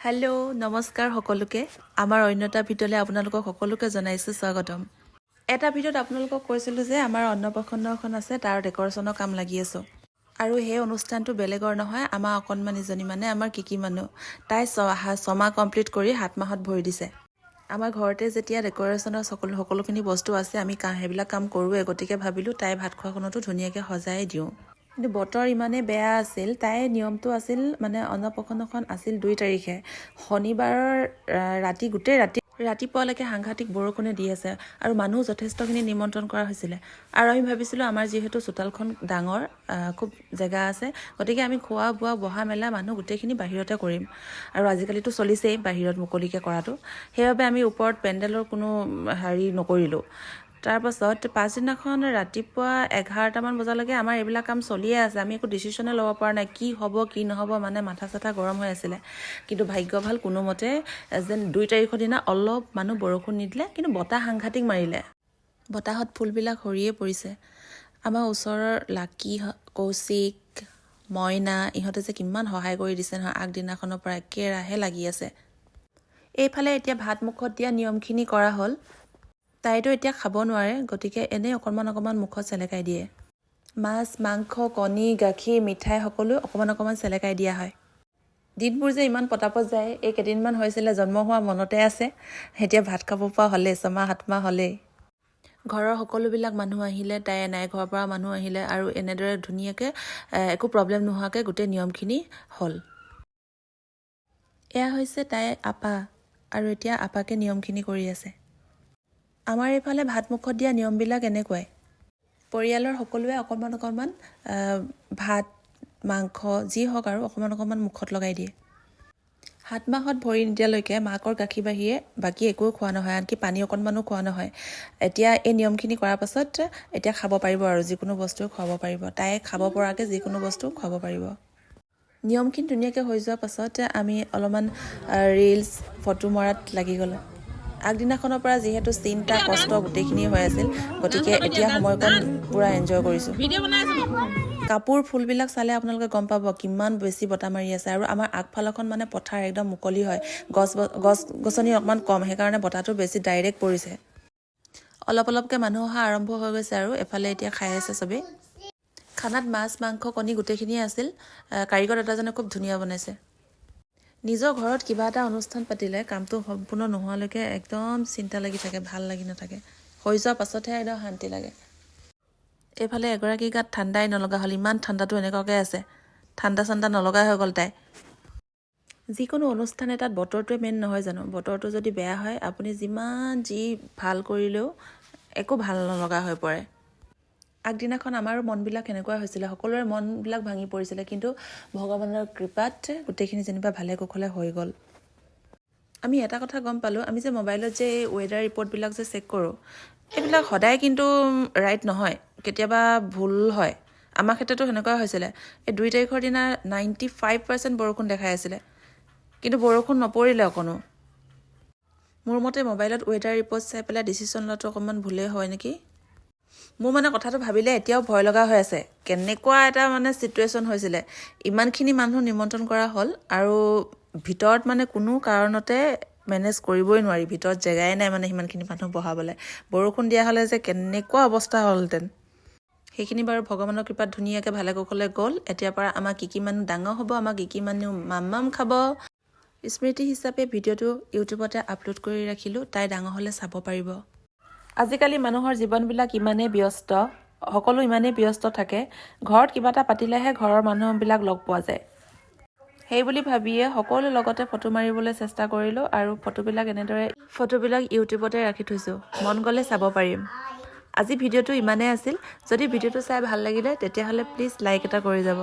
Hello' নমস্কাৰ সকলোকে আমাৰ অন্যটা ভিডিঅ'লৈ আপোনালোকক সকলোকে জনাইছোঁ স্বাগতম। এটা ভিডিঅ'ত আপোনালোকক কৈছিলোঁ যে আমাৰ অন্নপ্ৰসন্ন এখন আছে, তাৰ ডেক'ৰেশ্যনৰ কাম লাগি আছোঁ। আৰু সেই অনুষ্ঠানটো বেলেগৰ নহয়, আমাৰ অকণমানিজনী মানে আমাৰ কিকি মানুহ, তাই ছমাহ কমপ্লিট কৰি 7 মাহত ভৰি দিছে। আমাৰ ঘৰতে যেতিয়া ডেক'ৰেশ্যনৰ সকলোখিনি বস্তু আছে, আমি সেইবিলাক কাম কৰোঁৱে, গতিকে ভাবিলোঁ তাই ভাত খোৱাখনতো ধুনীয়াকৈ সজাই দিওঁ। কিন্তু বতৰ ইমানেই বেয়া আছিল, তাইৰ নিয়মটো আছিল মানে অন্নপ্ৰসন্নখন আছিল 2 তাৰিখে শনিবাৰৰ গোটেই ৰাতিপুৱালৈকে সাংঘাতিক বৰষুণে দি আছে আৰু মানুহ যথেষ্টখিনি নিমন্ত্ৰণ কৰা হৈছিলে। আৰু আমি ভাবিছিলোঁ আমাৰ যিহেতু চোতালখন ডাঙৰ, খুব জেগা আছে, গতিকে আমি খোৱা বোৱা বহা মেলা মানুহ গোটেইখিনি বাহিৰতে কৰিম। আৰু আজিকালিতো চলিছেই বাহিৰত মুকলিকৈ কৰাটো, সেইবাবে আমি ওপৰত পেণ্ডেলৰ কোনো নকৰিলোঁ। তাৰপাছত পাছদিনাখন ৰাতিপুৱা 11টামান বজালৈকে আমাৰ এইবিলাক কাম চলিয়ে আছে। আমি একো ডিচিশ্যনে ল'ব পৰা নাই, কি হ'ব কি নহ'ব, মানে মাথা চাথা গৰম হৈ আছিলে। কিন্তু ভাগ্য ভাল, কোনোমতে যেন 2 তাৰিখৰ দিনা অলপ মানুহ বৰষুণ নিদিলে, কিন্তু বতাহ সাংঘাতিক মাৰিলে। বতাহত ফুলবিলাক সৰিয়ে পৰিছে। আমাৰ ওচৰৰ লাকি, কৌশিক, মইনা, ইহঁতে যে কিমান সহায় কৰি দিছে নহয়, আগদিনাখনৰ পৰা একেৰাহে লাগি আছে। এইফালে এতিয়া ভাত মুখত দিয়া নিয়মখিনি কৰা হ'ল। তাইতো এতিয়া খাব নোৱাৰে, গতিকে এনেই অকণমান মুখত চেলেকাই দিয়ে। মাছ, মাংস, কণী, গাখীৰ, মিঠাই সকলো অকণমান চেলেকাই দিয়া হয়। দিনবোৰ যে ইমান পতাপত যায়, এই কেইদিনমান হৈছিলে জন্ম হোৱা মনতে আছে। এতিয়া ভাত খাব পৰা হ'লেই, 6 মাহ 7 মাহ হ'লেই। ঘৰৰ সকলোবিলাক মানুহ আহিলে, তাই নাই ঘৰৰ পৰা মানুহ আহিলে, আৰু এনেদৰে ধুনীয়াকৈ একো প্ৰব্লেম নোহোৱাকৈ গোটেই নিয়মখিনি হ'ল। এয়া হৈছে তাই আপা, আৰু এতিয়া আপাকে নিয়মখিনি কৰি আছে। আমাৰ এইফালে ভাত মুখত দিয়া নিয়মবিলাক এনেকুৱাই। পৰিয়ালৰ সকলোৱে অকণমান ভাত, মাংস যি হওক আৰু অকণমান মুখত লগাই দিয়ে। 7 মাহত ভৰি নিদিয়ালৈকে মাকৰ গাখীৰ বাহিৰে বাকী একো খোৱা নহয়, আনকি পানী অকণমানো খোৱা নহয়। এতিয়া এই নিয়মখিনি কৰাৰ পাছত এতিয়া খাব পাৰিব, আৰু যিকোনো বস্তু খুৱাব পাৰিব, তাই খাব পৰাকৈ যিকোনো বস্তু খুৱাব পাৰিব। নিয়মখিনি ধুনীয়াকৈ হৈ যোৱাৰ পাছত আমি অলপমান ৰিলছ ফটো মৰাত লাগি গ'লোঁ। আগদিনাখনৰ পৰা যিহেতু চিন্তা কষ্ট গোটেইখিনি হৈ আছিল, গতিকে এতিয়া সময়কণ পূৰা এনজয় কৰিছোঁ। কাপোৰ ফুলবিলাক চালে আপোনালোকে গম পাব কিমান বেছি বতাহ মাৰি আছে। আৰু আমাৰ আগফালখন মানে পথাৰ একদম মুকলি হয়, গছ-গছনি অকণমান কম, সেইকাৰণে বতাহটো বেছি ডাইৰেক্ট পৰিছে। অলপকৈ মানুহ অহা আৰম্ভ হৈ গৈছে, আৰু এফালে এতিয়া খাই আছে চবেই। খানাত মাছ, মাংস, কণী গোটেইখিনিয়ে আছিল। কাৰিকৰ দাদাজনে খুব ধুনীয়া বনাইছে। নিজৰ ঘৰত কিবা এটা অনুষ্ঠান পাতিলে কামটো সম্পূৰ্ণ নোহোৱালৈকে একদম চিন্তা লাগি থাকে, ভাল লাগি নাথাকে। হৈ যোৱাৰ পাছতহে একদম শান্তি লাগে। এইফালে এগৰাকী গাত ঠাণ্ডাই নলগা হ'ল, ইমান ঠাণ্ডাটো এনেকুৱাকৈ আছে, ঠাণ্ডা নলগাই হৈ গ'ল তাই। যিকোনো অনুষ্ঠান এটাত বতৰটোৱে মেইন নহয় জানো? বতৰটো যদি বেয়া হয়, আপুনি যিমান ভাল কৰিলেও একো ভাল নলগা হৈ পৰে। আগদিনাখন আমাৰো মনবিলাক সেনেকুৱা হৈছিলে, সকলোৰে মনবিলাক ভাঙি পৰিছিলে, কিন্তু ভগৱানৰ কৃপাত গোটেইখিনি যেনিবা ভালে কুশলে হৈ গ'ল। আমি এটা কথা গম পালোঁ, আমি যে মোবাইলত যে এই ৱেডাৰ ৰিপৰ্টবিলাক যে চেক কৰোঁ, এইবিলাক সদায় কিন্তু ৰাইট নহয়, কেতিয়াবা ভুল হয়। আমাৰ ক্ষেত্ৰতো সেনেকুৱা হৈছিলে। এই 2 তাৰিখৰ দিনা 95% বৰষুণ দেখাই আছিলে, কিন্তু বৰষুণ নপৰিলে অকণো। মোৰ মতে মোবাইলত ৱেডাৰ ৰিপৰ্ট চাই পেলাই ডিচিশ্যন লোৱাটো অকণমান ভুলেই হয় নেকি। মোৰ মানে কথাটো ভাবিলে এতিয়াও ভয় লগা হৈ আছে, কেনেকুৱা এটা মানে চিটুৱেশ্যন হৈছিলে। ইমানখিনি মানুহ নিমন্ত্ৰণ কৰা হ'ল, আৰু ভিতৰত মানে কোনো কাৰণতে মেনেজ কৰিবই নোৱাৰি, ভিতৰত জেগাই নাই মানে সিমানখিনি মানুহ বহাবলৈ। বৰষুণ দিয়া হ'লে যে কেনেকুৱা অৱস্থা হ'লহেঁতেন। সেইখিনি বাৰু ভগৱানৰ কৃপাত ধুনীয়াকৈ ভালে কুশলে গ'ল। এতিয়াৰ পৰা আমাৰ কিকি মানুহ ডাঙৰ হ'ব, আমাৰ কিকি মানুহ মাম খাব। স্মৃতি হিচাপে ভিডিঅ'টো ইউটিউবতে আপলোড কৰি ৰাখিলোঁ, তাই ডাঙৰ হ'লে চাব পাৰিব। আজিকালি মানুহৰ জীৱনবিলাক ইমানেই ব্যস্ত, সকলো ইমানেই ব্যস্ত থাকে, ঘৰত কিবা এটা পাতিলেহে ঘৰৰ মানুহবিলাক লগ পোৱা যায়। সেইবুলি ভাবিয়ে সকলো লগতে ফটো মাৰিবলৈ চেষ্টা কৰিলোঁ, আৰু ফটোবিলাক ইউটিউবতে ৰাখি থৈছোঁ, মন গ'লে চাব পাৰিম। আজি ভিডিঅ'টো ইমানেই আছিল। যদি ভিডিঅ'টো চাই ভাল লাগিলে তেতিয়াহ'লে প্লিজ লাইক এটা কৰি যাব।